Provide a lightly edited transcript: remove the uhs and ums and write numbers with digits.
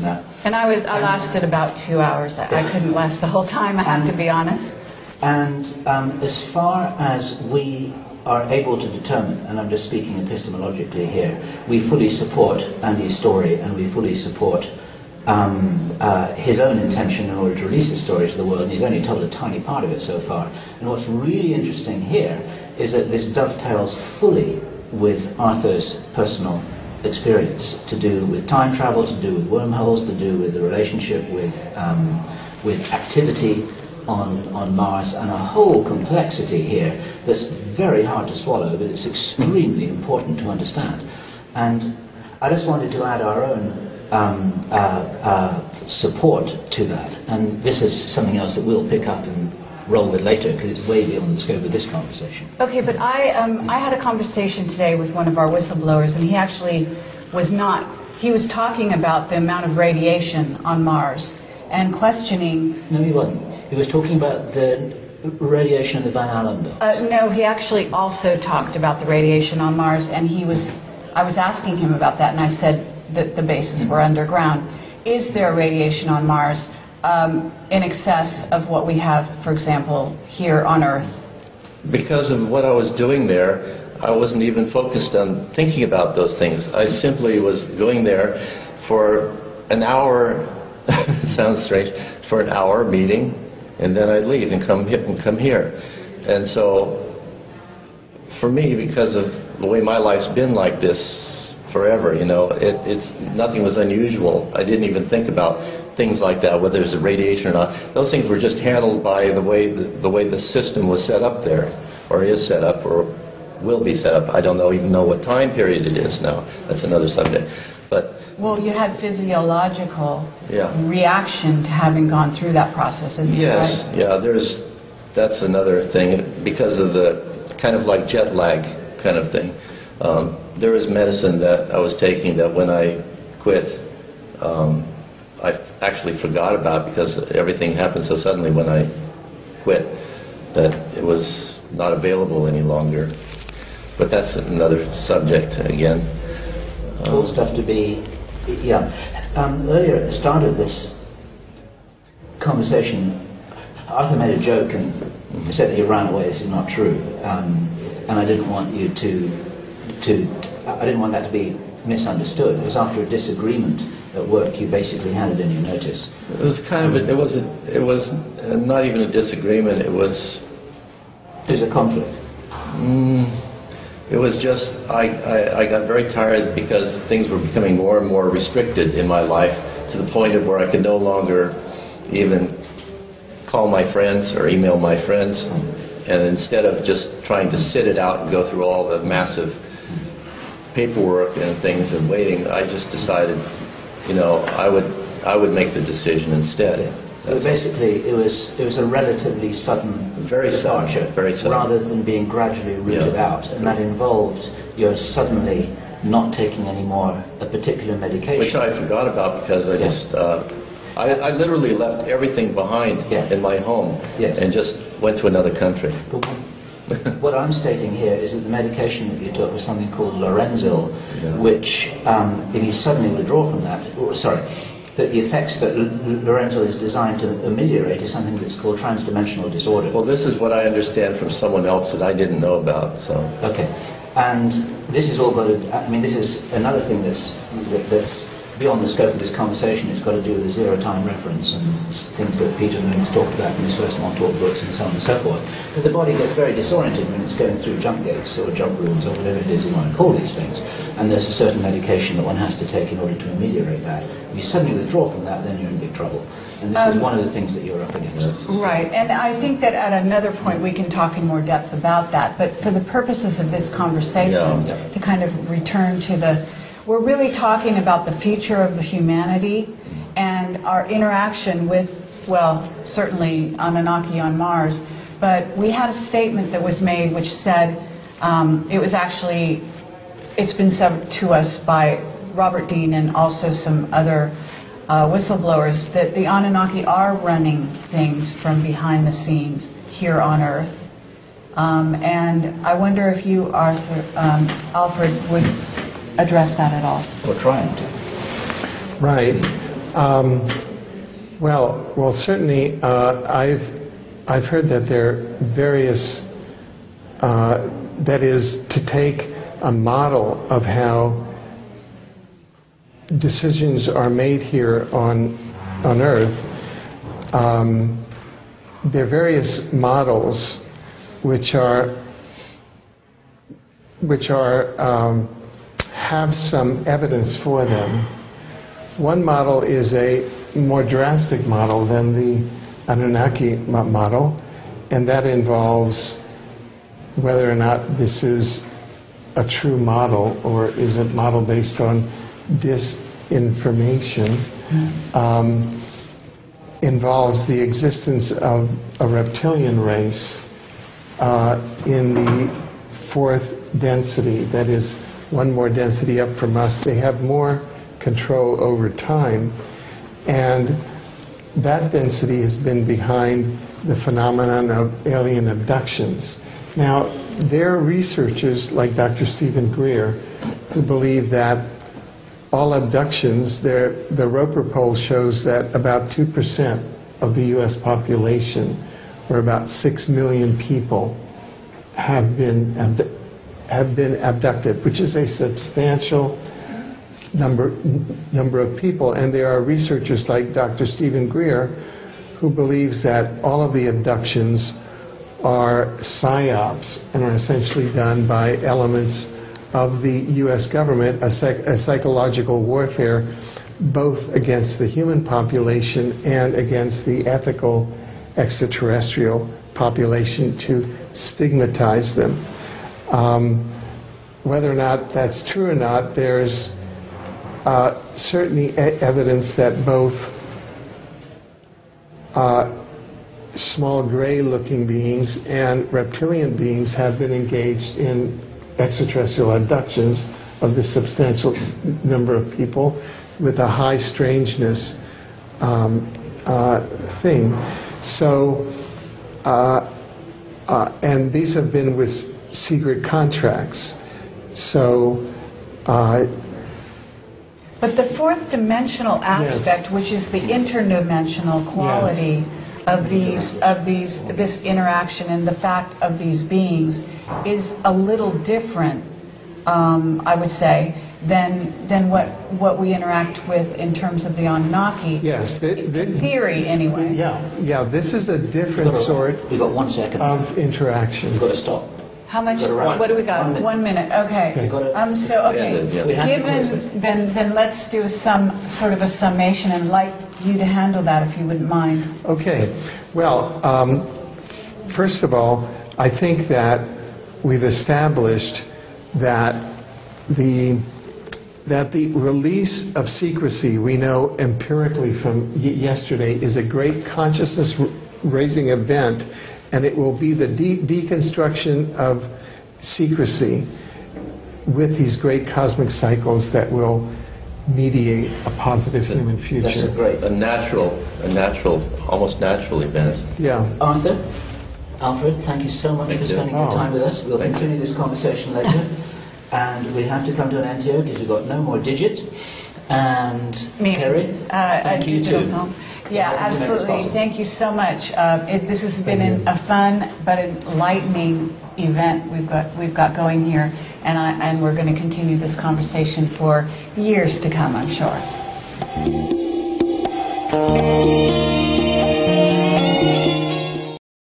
in that. And I lasted about 2 hours. I couldn't last the whole time, I have to be honest. And as far as we are able to determine, and I'm just speaking epistemologically here, we fully support Andy's story, and we fully support his own intention in order to release the story to the world, and he's only told a tiny part of it so far. And what's really interesting here is that this dovetails fully with Arthur's personal experience, to do with time travel, to do with wormholes, to do with the relationship with activity on Mars, and a whole complexity here that's very hard to swallow, but it's extremely important to understand. And I just wanted to add our own support to that, and this is something else that we'll pick up and roll with later, because it's way beyond the scope of this conversation. Okay, but I had a conversation today with one of our whistleblowers, and he actually was not, he was talking about the amount of radiation on Mars and questioning... No, he wasn't. He was talking about the radiation in the Van Allen belts. No, he actually also talked about the radiation on Mars, and I was asking him about that, and I said that the bases were underground. Is there radiation on Mars in excess of what we have, for example, here on Earth? Because of what I was doing there, I wasn't even focused on thinking about those things. I simply was going there for an hour, it sounds strange, for an hour meeting, and then I'd leave and come here. And so, for me, because of the way my life's been like this forever, you know, it's nothing was unusual. I didn't even think about things like that, whether there's a radiation or not. Those things were just handled by the way the system was set up there, or is set up, or will be set up. I don't even know what time period it is now. That's another subject. But well, you had physiological reaction to having gone through that process, isn't it? Yes, right? yeah. That's another thing, because of the kind of like jet lag kind of thing. There was medicine that I was taking that when I quit, I actually forgot about, because everything happened so suddenly when I quit that it was not available any longer. But that's another subject again. All stuff to be, yeah. Earlier at the start of this conversation, Arthur made a joke and said that he ran away. This is not true, and I didn't want you I didn't want that to be misunderstood. It was after a disagreement at work. You basically handed in your notice. It was kind of it was not even a disagreement. It was a conflict. It was just I got very tired because things were becoming more and more restricted in my life, to the point of where I could no longer even call my friends or email my friends, and instead of just trying to sit it out and go through all the massive paperwork and things and waiting, I just decided, you know, I would make the decision instead. Basically, it was a relatively sudden departure, very sudden, rather than being gradually rooted out, and that involved your suddenly not taking any more a particular medication, which I forgot about, because I just I literally left everything behind in my home and just went to another country. But what I'm stating here is that the medication that you took was something called Lorenzil, which, if you suddenly withdraw from that, that the effects that Lorenzil is designed to ameliorate is something that's called transdimensional disorder. Well, this is what I understand from someone else that I didn't know about. So okay, and this is all got to. I mean, this is another thing that's beyond the scope of this conversation. It's got to do with the zero-time reference and things that Peter Moon's talked about in his first Montauk books and so on and so forth. But the body gets very disoriented when it's going through jump gates or jump rooms or whatever it is you want to call these things. And there's a certain medication that one has to take in order to ameliorate that. If you suddenly withdraw from that, then you're in big trouble. And this is one of the things that you're up against. Right, and I think that at another point we can talk in more depth about that. But for the purposes of this conversation, to kind of return to we're really talking about the future of humanity and our interaction with, well, certainly Anunnaki on Mars, but we had a statement that was made which said, it's been said to us by Robert Dean and also some other whistleblowers, that the Anunnaki are running things from behind the scenes here on Earth. And I wonder if you, Alfred, would address that at all. Or trying to. Right. Well, certainly, I've heard that there are various. That is to take a model of how decisions are made here on Earth. There are various models which have some evidence for them. One model is a more drastic model than the Anunnaki model, and that involves whether or not this is a true model or is a model based on disinformation. Involves the existence of a reptilian race in the fourth density, that is one more density up from us. They have more control over time, and that density has been behind the phenomenon of alien abductions. Now, there are researchers like Dr. Stephen Greer who believe that all abductions, the Roper poll shows that about 2% of the U.S. population, or about 6 million people, have been abducted, which is a substantial number of people. And there are researchers like Dr. Stephen Greer who believes that all of the abductions are psyops and are essentially done by elements of the U.S. government, a psychological warfare both against the human population and against the ethical extraterrestrial population to stigmatize them. Whether or not that's true or not, there's certainly evidence that both small gray-looking beings and reptilian beings have been engaged in extraterrestrial abductions of this substantial number of people with a high strangeness thing. So, and these have been with secret contracts. So, but the fourth dimensional aspect, yes, which is the interdimensional quality, yes, of this interaction and the fact of these beings is a little different, I would say, than what we interact with in terms of the Anunnaki. Yes, in theory, anyway. Yeah. This is a different sort. We've got 1 second of interaction. We've got to stop. How much? Got to wrap. What do we got? 1 minute. Okay. Then let's do some sort of a summation, and like you to handle that if you wouldn't mind. Okay. Well, first of all, I think that we've established that the release of secrecy, we know empirically from yesterday, is a great consciousness-raising event, and it will be the deconstruction of secrecy with these great cosmic cycles that will mediate a positive human future. That's a natural, almost natural event. Yeah. Alfred, thank you so much for spending your time with us. We'll continue this conversation later. And we have to come to an end here because we've got no more digits. And Kerry, thank you too. Yeah, absolutely. Thank you so much. This has been a fun but enlightening event we've got going here, and we're going to continue this conversation for years to come, I'm sure.